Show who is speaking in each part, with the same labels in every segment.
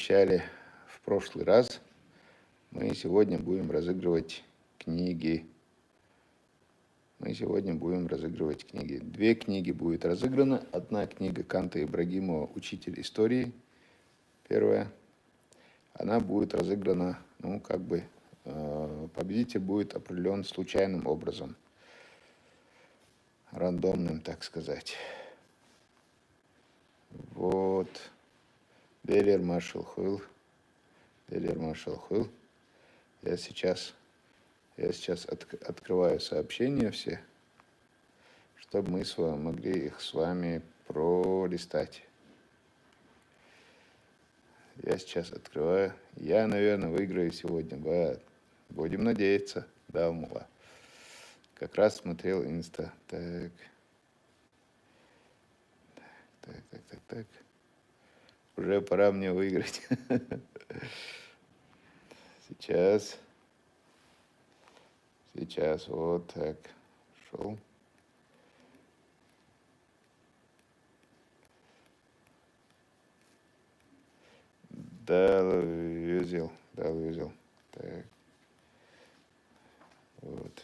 Speaker 1: обещали в прошлый раз, мы сегодня будем разыгрывать книги. Две книги будет разыграно. Одна книга Канта Ибрагимова «Учитель истории». Первая. Она будет разыграна, победитель будет определен случайным образом. Рандомным, так сказать. Вот. Делер Маршал Хуил. Я сейчас открываю сообщения все, чтобы мы могли их с вами пролистать. Я сейчас открываю. Я, наверное, выиграю сегодня. Будем надеяться. Да, мула. Как раз смотрел инста. Так. Уже пора мне выиграть. Сейчас. Вот так. Шел. Дал видел. Так. Вот.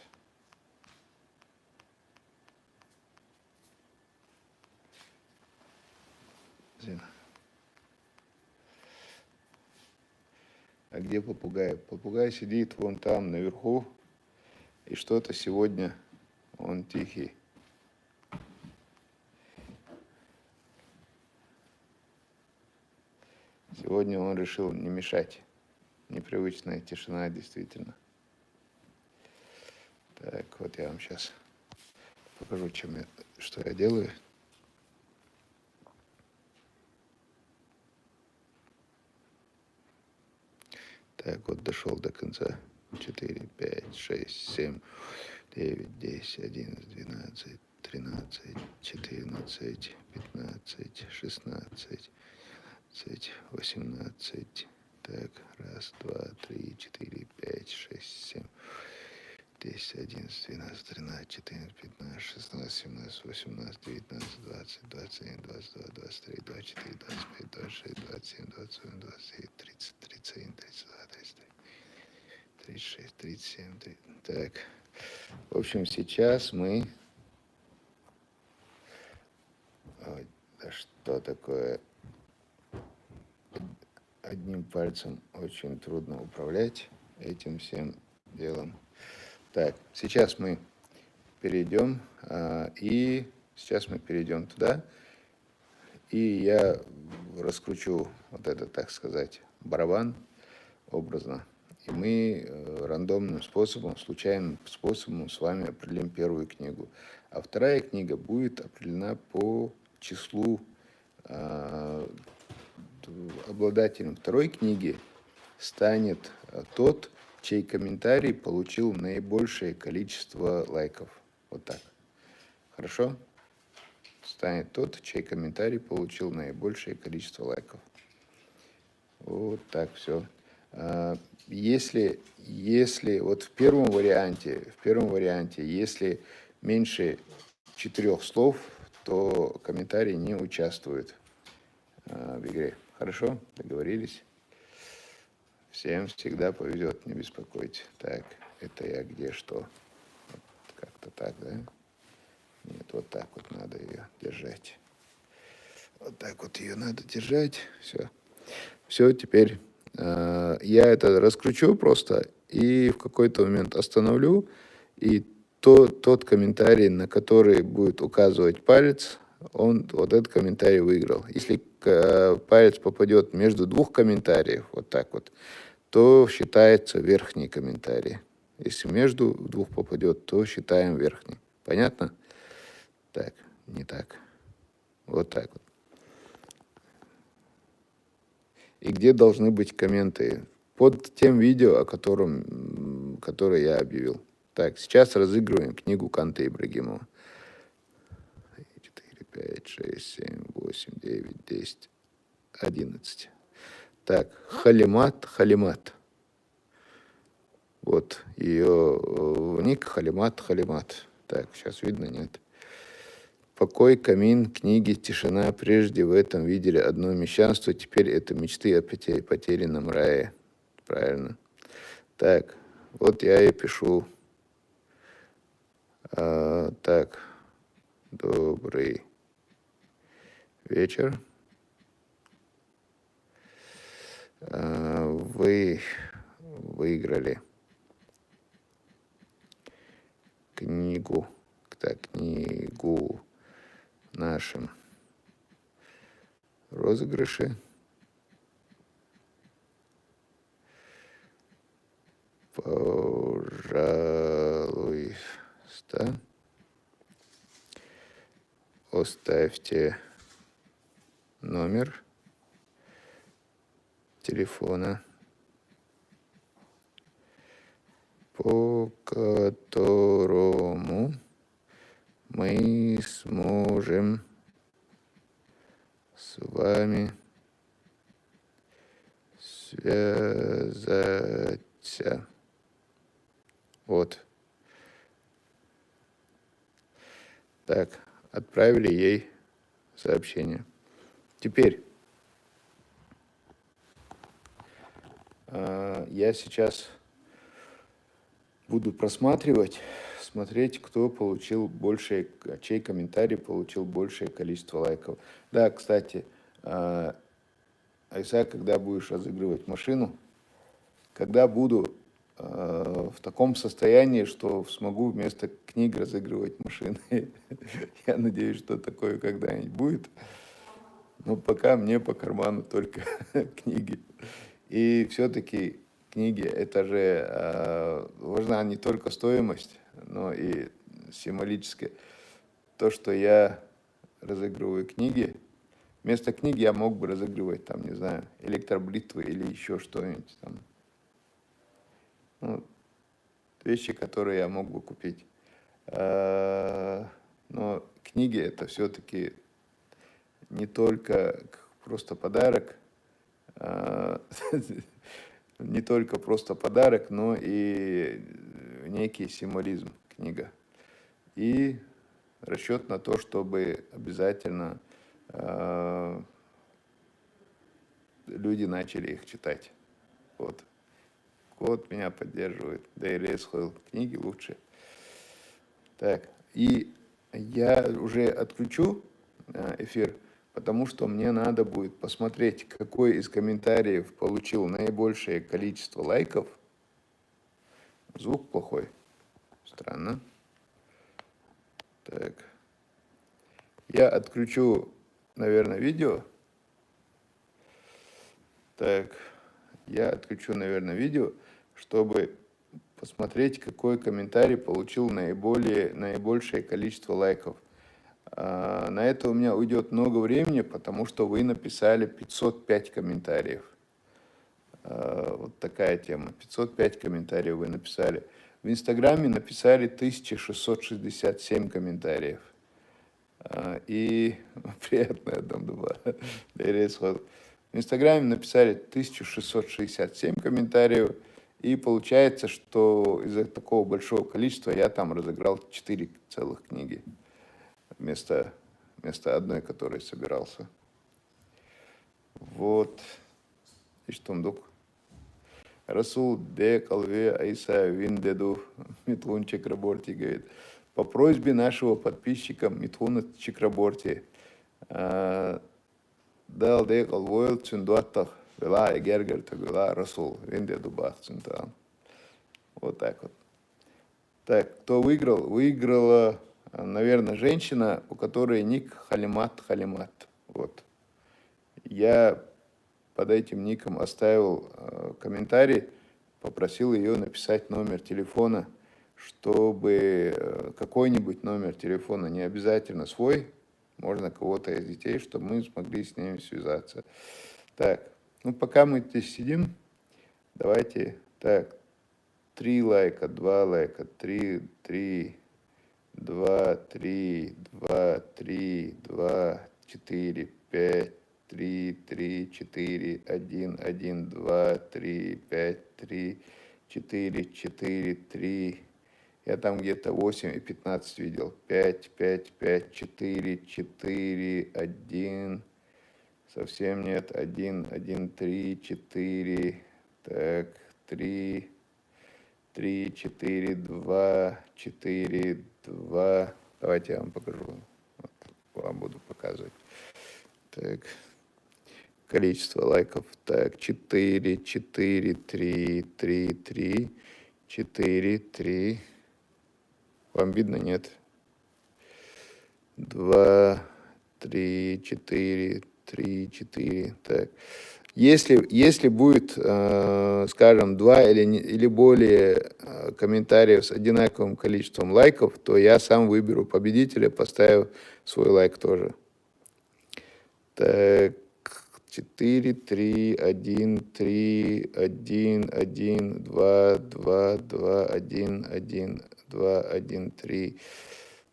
Speaker 1: А где попугай? Попугай сидит вон там, наверху, и что-то сегодня он тихий. Сегодня он решил не мешать. Непривычная тишина, действительно. Так, вот я вам сейчас покажу, что я делаю. Так, вот дошел до конца. 4, 5, 6, 7, 9, 10, 11, 12, 13, 14, 15, 16, 17, 18. Так, 1, 2, 3, 4, 5, 6, 7, 10, 11, 12, 13, 14, 15, 16, 17, 18, 19, 20, 21, 22, 23, 24, 25, 26, 27, 28, 29, 30, 31, 32, 33, 36, 37, 30. Так, в общем, сейчас мы... Ой, да что такое? Одним пальцем очень трудно управлять этим всем делом. Так, сейчас мы перейдем, туда, и я раскручу вот этот, так сказать, барабан образно, и мы рандомным способом, случайным способом с вами определим первую книгу. А вторая книга будет определена по числу обладателем второй книги станет тот, чей комментарий получил наибольшее количество лайков. Вот так. Хорошо? Станет тот, чей комментарий получил наибольшее количество лайков. Вот так все. Если вот в первом варианте, если меньше 4 слов, то комментарий не участвует в игре. Хорошо? Договорились? Всем всегда повезет, не беспокойтесь. Так, это я где что? Вот как-то так, да? Нет, вот так вот надо ее держать. Вот так вот ее надо держать. Все, теперь я это раскручу просто и в какой-то момент остановлю. И тот комментарий, на который будет указывать палец, вот этот комментарий выиграл. Если палец попадет между двух комментариев, вот так вот, то считается верхний комментарий. Если между двух попадет, то считаем верхний. Понятно? Так, не так. Вот так вот. И где должны быть комменты? Под тем видео, которое я объявил. Так, сейчас разыгрываем книгу Канта Ибрагимова. 4, 5, 6, 7, 8, 9, 10, 11. Так, Халимат. Вот ее ник Халимат. Так, сейчас видно, нет? Покой, камин, книги, тишина. Прежде в этом видели одно мещанство, теперь это мечты о потерянном рае. Правильно. Так, вот я и пишу. Так, добрый вечер. Вы выиграли книгу в нашем розыгрыше. Пожалуйста, оставьте номер телефона, по которому мы сможем с вами связаться. Вот. Так, отправили ей сообщение. Теперь я сейчас буду просматривать, смотреть, кто получил большее, чей комментарий получил большее количество лайков. Да, кстати, Айса, когда будешь разыгрывать машину, когда буду в таком состоянии, что смогу вместо книг разыгрывать машины. Я надеюсь, что такое когда-нибудь будет. Но пока мне по карману только книги. И все-таки книги, это же важна не только стоимость, но и символическое. То, что я разыгрываю книги, вместо книги я мог бы разыгрывать, там, не знаю, электробритвы или еще что-нибудь там. Ну, вещи, которые я мог бы купить. Но книги это все-таки не только просто подарок, не только просто подарок, но и некий символизм книга. И расчет на то, чтобы обязательно люди начали их читать. Вот. Кот меня поддерживает. Да и Рейсхойл книги лучше. Так, и я уже отключу эфир, потому что мне надо будет посмотреть, какой из комментариев получил наибольшее количество лайков. Звук плохой. Странно. Так. Я отключу, наверное, видео. Так. Я отключу, наверное, видео, чтобы посмотреть, какой комментарий получил наибольшее количество лайков. На это у меня уйдет много времени, потому что вы написали 505 комментариев. Вот такая тема. 505 комментариев вы написали. В Инстаграме написали 1667 комментариев. И приятно, там два. В Инстаграме написали 1667 комментариев. И получается, что из-за такого большого количества я там разыграл 4 целых книги вместо одной, которой собирался. Вот. И что он дук? Расул де Калве Айса Виндеду Митхун Чакраборти говорит. По просьбе нашего подписчика Митхуна Чакраборти дал де Калвойл Цундуаттах Вела Эгергер Тагвела Расул Виндеду Бах Цунтан. Вот так вот. Так, кто выиграл? Выиграла, наверное, женщина, у которой ник Халимат. Вот. Я под этим ником оставил комментарий, попросил ее написать номер телефона, чтобы какой-нибудь номер телефона, не обязательно свой, можно кого-то из детей, чтобы мы смогли с ними связаться. Так, ну пока мы здесь сидим, давайте, так, 3 лайка, 2 лайка, 3, 2, 3, 2, 3, 2, 4, 5, 3, 4, 1, 2, 3, 5, 3, 4, 3, Я там где-то 8 и 15 видел. 5, 5, 5, 4, 4, 1. Совсем нет. 1, 1, 3, 4. Так, 3, 3, 4, 2, 4, 2. Давайте я вам покажу. Вот, вам буду показывать. Так, количество лайков. Так, 4, 4, 3, 3, 3, 4, 3. Вам видно, нет? 2, 3, 4, 3, 4. Так. Если будет, скажем, 2 или более комментариев с одинаковым количеством лайков, то я сам выберу победителя, поставив свой лайк тоже. Так, 4, 3, 1, 3, 1, 1, 2, 2, 2, 1, 1, 2, 1, 3,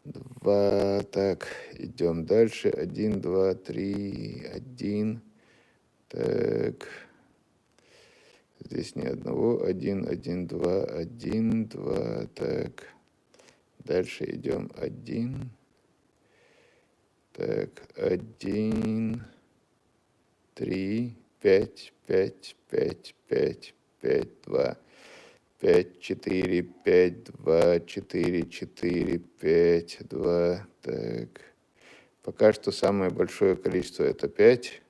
Speaker 1: 2. Так, идем дальше. 1, 2, 3, 1. Так, здесь ни одного. 1, 1, 2, 1, 2. Так, дальше идем. 1. Так, 1, 3, 5, 5, 5, 5, 5, 2, 5, 4, 5, 2, 4, 4, 5, 2. Так, пока что самое большое количество это 5.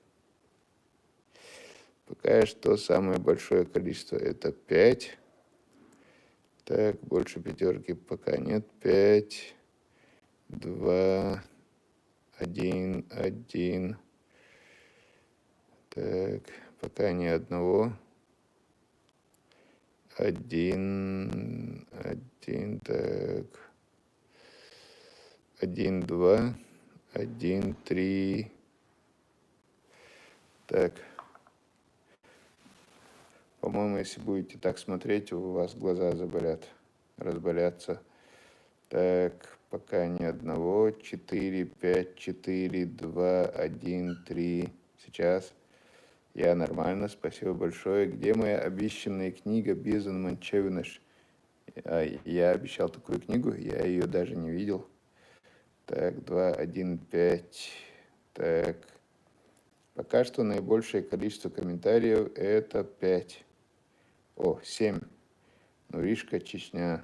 Speaker 1: Пока что самое большое количество это 5. Так, больше пятерки пока нет. 5, 2, 1, 1. Так, пока ни одного. 1, 1, так. 1, 2, 1, 3. Так. По-моему, если будете так смотреть, у вас глаза заболят, разболятся. Так, пока ни одного. 4, 5, 4, 2, 1, 3. Сейчас. Я нормально, спасибо большое. Где моя обещанная книга «Бизон Манчевинаш»? Я обещал такую книгу, я ее даже не видел. Так, 2, 1, 5. Так, пока что наибольшее количество комментариев это 5. О, 7. Нуришка, Чечня.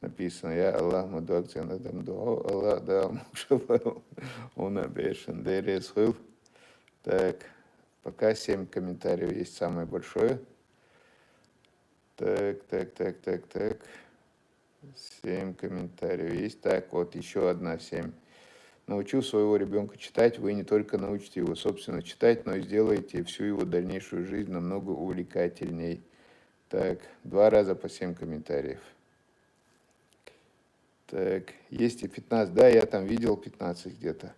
Speaker 1: Написано, я Аллах Мадуак Зенадам Дуо, Аллах да Мушалал, он обещан Дересхил. Так, пока 7 комментариев есть самое большое. Так. 7 комментариев есть. Так, вот еще одна 7. Научу своего ребенка читать. Вы не только научите его, собственно, читать, но и сделаете всю его дальнейшую жизнь намного увлекательней. Так, 2 раза по 7 комментариев. Так, есть и 15. Да, я там видел 15 где-то.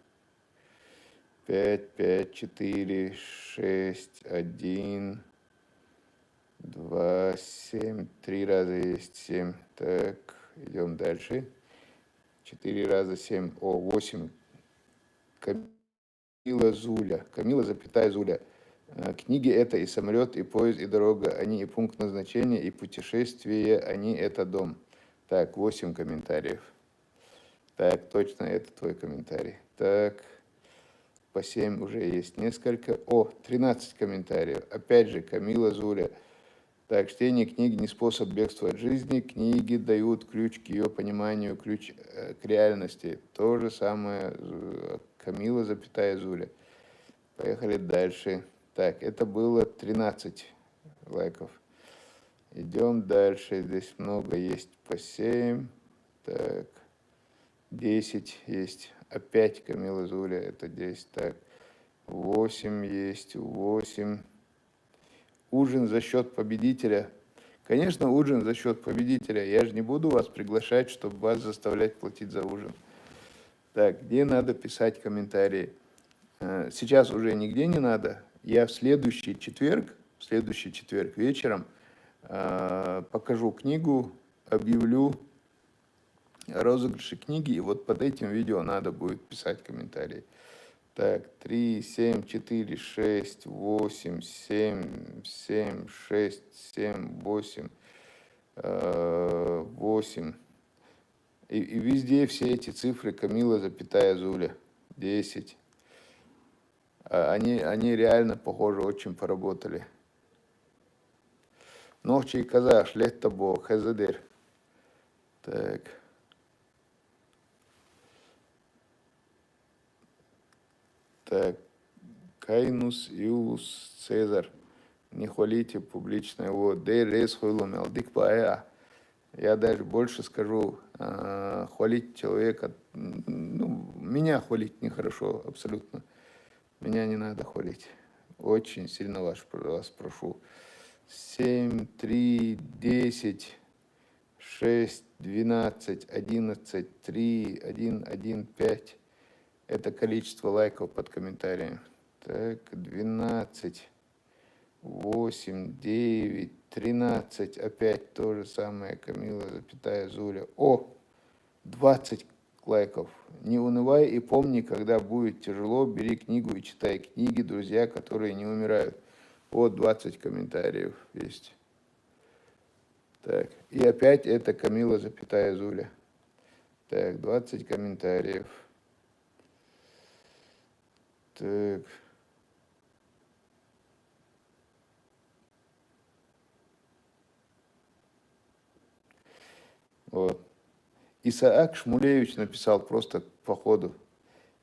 Speaker 1: 5, 5, 4, 6, 1, 2, 7. 3 раза есть 7. Так, идем дальше. 4 раза 7. О, 8. Камила Зуля. Камила, запятая Зуля. Книги это и самолет, и поезд, и дорога. Они и пункт назначения, и путешествие. Они это дом. Так, 8 комментариев. Так, точно, это твой комментарий. Так, по 7 уже есть несколько. О, 13 комментариев. Опять же, Камила Зуля. Так, чтение книги не способ бегства от жизни. Книги дают ключ к ее пониманию, ключ к реальности. То же самое Камила, запятая Зуля. Поехали дальше. Так, это было 13 лайков. Идем дальше. Здесь много есть по 7. Так, 10 есть. Опять Камила Зуля, это 10. Так, 8 есть, 8. Ужин за счет победителя. Конечно, ужин за счет победителя. Я же не буду вас приглашать, чтобы вас заставлять платить за ужин. Так, где надо писать комментарии? Сейчас уже нигде не надо. Я в следующий четверг вечером покажу книгу, объявлю розыгрыши книги, и вот под этим видео надо будет писать комментарии. Так, 3, 7, 4, 6, 8, 7, 7, 6, 7, 8. 8. И везде все эти цифры Камила, запятая Зуля. 10. Они реально, похоже, очень поработали. Нохчий казах, лето бог, хазадер. Так. Так. Кайнус Иус Цезарь. Не хвалите публично его. Дерес хуйломел. Дикпая. Я даже больше скажу, хвалить человека, ну, меня хвалить нехорошо, абсолютно. Меня не надо хвалить. Очень сильно вас прошу. 7, 3, 10, 6, 12, 11, 3, 1, 1, 5. Это количество лайков под комментарием. Так, 12, 8, 9, 13. Опять то же самое. Камила, запятая Зуля. О, 20 лайков. Не унывай и помни, когда будет тяжело, бери книгу и читай книги, друзья, которые не умирают. Вот 20 комментариев есть. Так, и опять это Камила, запятая Зуля. Так, 20 комментариев. Так. Вот. Исаак Шмулевич написал просто по ходу.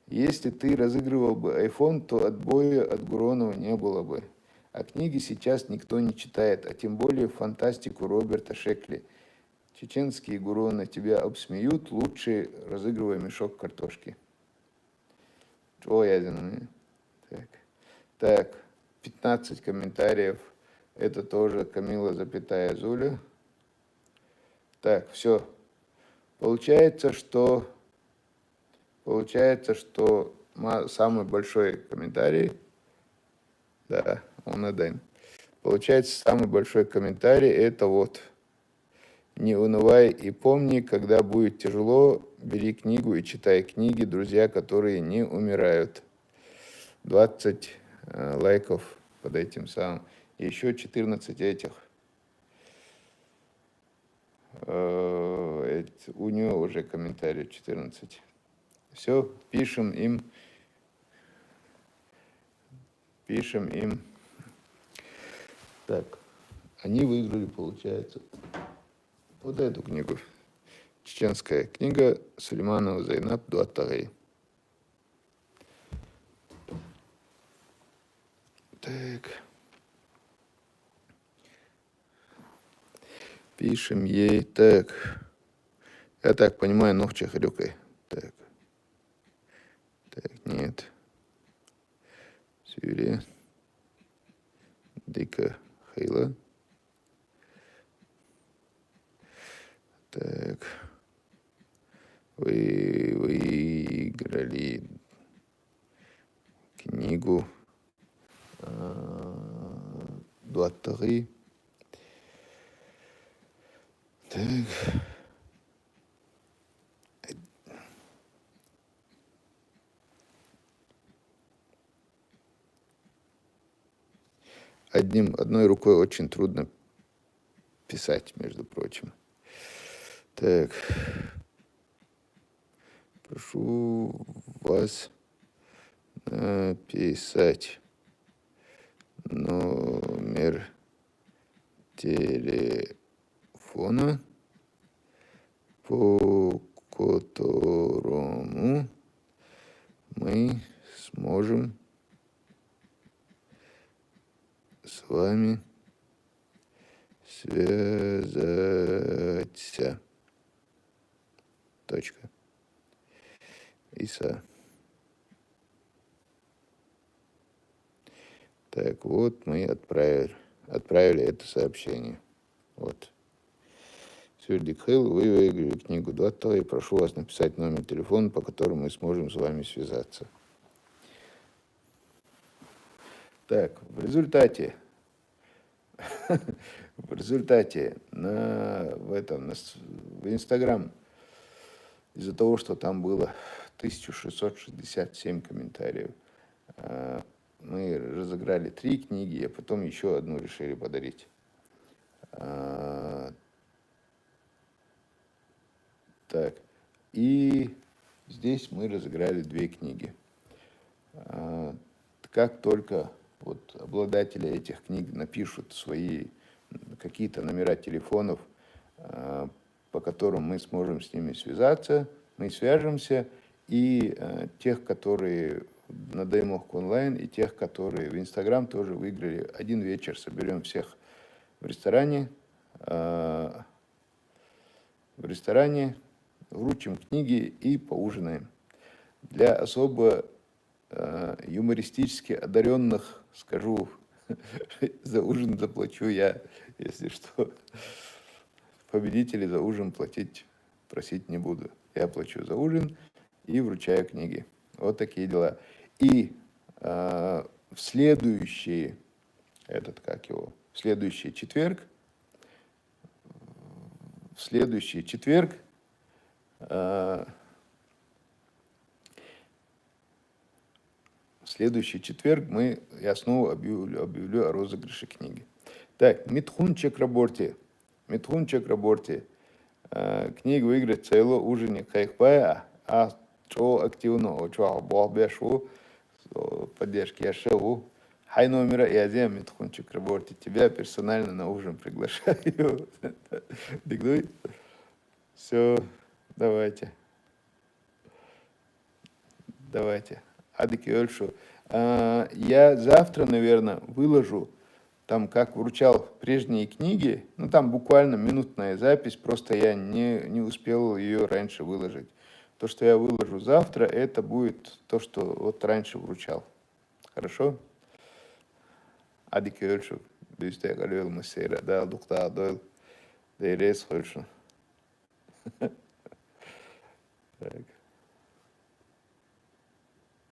Speaker 1: Если ты разыгрывал бы iPhone, то отбоя от Гуронова не было бы. А книги сейчас никто не читает, а тем более фантастику Роберта Шекли. Чеченские Гуроны тебя обсмеют, лучше разыгрывай мешок картошки. О, ядерный. Так, 15 комментариев. Это тоже Камила, запятая Зуля. Так, все. Получается, что самый большой комментарий, да, он один. Получается, самый большой комментарий это вот. Не унывай и помни, когда будет тяжело, бери книгу и читай книги, друзья, которые не умирают. 20 лайков под этим самым. Еще 14 этих. У него уже комментарий 14. Все, пишем им. Так, они выиграли, получается, вот эту книгу. Чеченская книга Сулейманова Зайнаб Дуаттагай. Так. Пишем ей. Так. Я так понимаю, Нохча Харюкой. Так. Так, нет. Сюри. Дика Хейла. Так. Вы выиграли книгу Дуаттари. Так. Одной рукой очень трудно писать, между прочим. Так. Прошу вас написать номер телефона, по которому мы сможем с вами связаться. Точка. Иса. Так, вот мы отправили это сообщение. Вот. Сюрдик Хейл, вы выиграли книгу Дуаттари. Прошу вас написать номер телефона, по которому мы сможем с вами связаться. Так, в результате в Инстаграм, из-за того, что там было 1667 комментариев, мы разыграли 3 книги, а потом еще одну решили подарить. Так, и здесь мы разыграли 2 книги. Как только вот обладатели этих книг напишут свои какие-то номера телефонов, по которым мы сможем с ними связаться, мы свяжемся, и тех, которые на Даймовк онлайн, и тех, которые в Инстаграм тоже выиграли, один вечер соберем всех в ресторане, вручим книги и поужинаем. Для особо юмористически одаренных скажу, за ужин заплачу я, если что. Победителей за ужин просить не буду. Я плачу за ужин и вручаю книги. Вот такие дела. И в следующий четверг, я снова объявлю о розыгрыше книги. Так, Митхун Чакраборти. Книга выиграть цело ужине хайхпая, а что активно, что бешу поддержки я шел. Хай номера и азия Митхун Чакраборти. Тебя персонально на ужин приглашаю. Дигдуй. Все, давайте. Адыки Ольшу. Я завтра, наверное, выложу, там, как вручал прежние книги, ну, там буквально минутная запись, просто я не успел ее раньше выложить. То, что я выложу завтра, это будет то, что вот раньше вручал. Хорошо? Адыки Ольшу. Бюсте галюэл масейра. Да, духта адойл. Да и рейс Ольшу. Так.